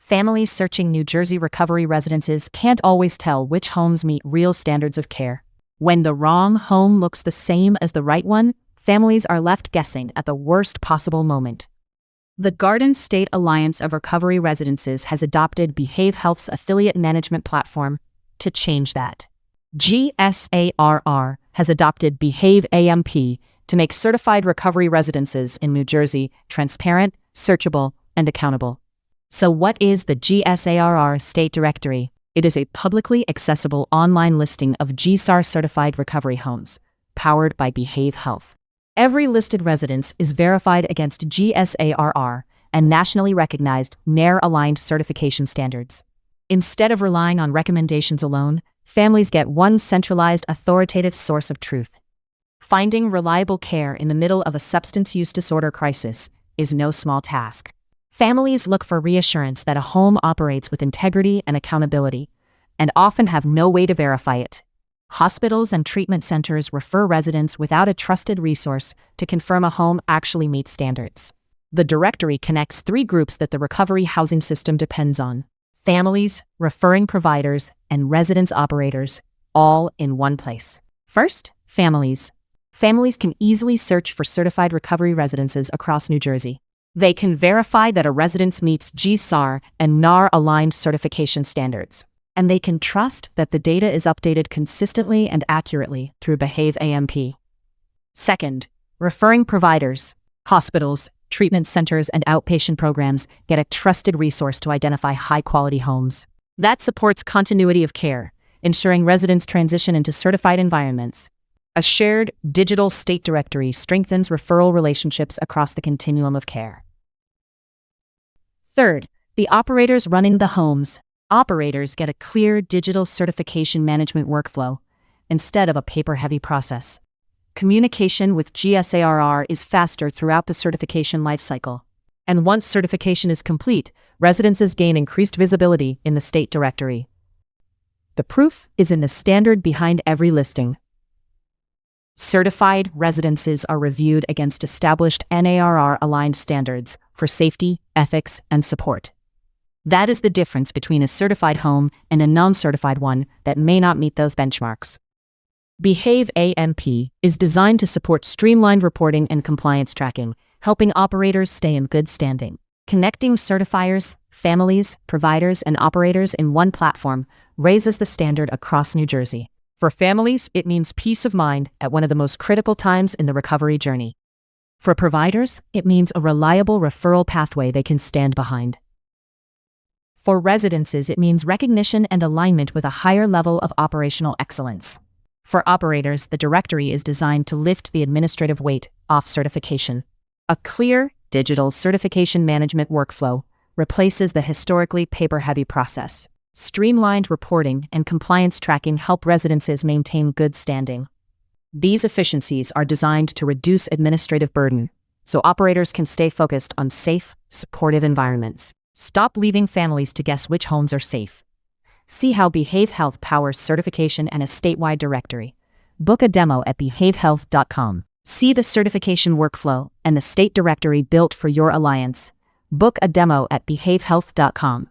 Families searching New Jersey recovery residences can't always tell which homes meet real standards of care. When the wrong home looks the same as the right one, families are left guessing at the worst possible moment. The Garden State Alliance of Recovery Residences has adopted Behave Health's affiliate management platform to change that. GSARR has adopted Behave AMP to make certified recovery residences in New Jersey transparent, searchable, and accountable. So what is the GSARR State Directory? It is a publicly accessible online listing of GSARR certified recovery homes, powered by Behave Health. Every listed residence is verified against GSARR and nationally recognized NAIR-aligned certification standards. Instead of relying on recommendations alone, families get one centralized authoritative source of truth. Finding reliable care in the middle of a substance use disorder crisis is no small task. Families look for reassurance that a home operates with integrity and accountability, and often have no way to verify it. Hospitals and treatment centers refer residents without a trusted resource to confirm a home actually meets standards. The directory connects three groups that the recovery housing system depends on: families, referring providers, and residence operators, all in one place. First, families. Families can easily search for certified recovery residences across New Jersey. They can verify that a residence meets GSARR and NAR-aligned certification standards. And they can trust that the data is updated consistently and accurately through Behave AMP. Second, referring providers. Hospitals, treatment centers, and outpatient programs get a trusted resource to identify high-quality homes. That supports continuity of care, ensuring residents transition into certified environments. A shared digital state directory strengthens referral relationships across the continuum of care. Third, the operators running the homes. Operators get a clear digital certification management workflow instead of a paper-heavy process. Communication with GSARR is faster throughout the certification lifecycle. And once certification is complete, residences gain increased visibility in the state directory. The proof is in the standard behind every listing. Certified residences are reviewed against established NARR-aligned standards for safety, ethics, and support. That is the difference between a certified home and a non-certified one that may not meet those benchmarks. Behave AMP is designed to support streamlined reporting and compliance tracking, helping operators stay in good standing. Connecting certifiers, families, providers, and operators in one platform raises the standard across New Jersey. For families, it means peace of mind at one of the most critical times in the recovery journey. For providers, it means a reliable referral pathway they can stand behind. For residences, it means recognition and alignment with a higher level of operational excellence. For operators, the directory is designed to lift the administrative weight off certification. A clear, digital certification management workflow replaces the historically paper-heavy process. Streamlined reporting and compliance tracking help residences maintain good standing. These efficiencies are designed to reduce administrative burden, so operators can stay focused on safe, supportive environments. Stop leaving families to guess which homes are safe. See how Behave Health powers certification and a statewide directory. Book a demo at behavehealth.com. See the certification workflow and the state directory built for your alliance. Book a demo at behavehealth.com.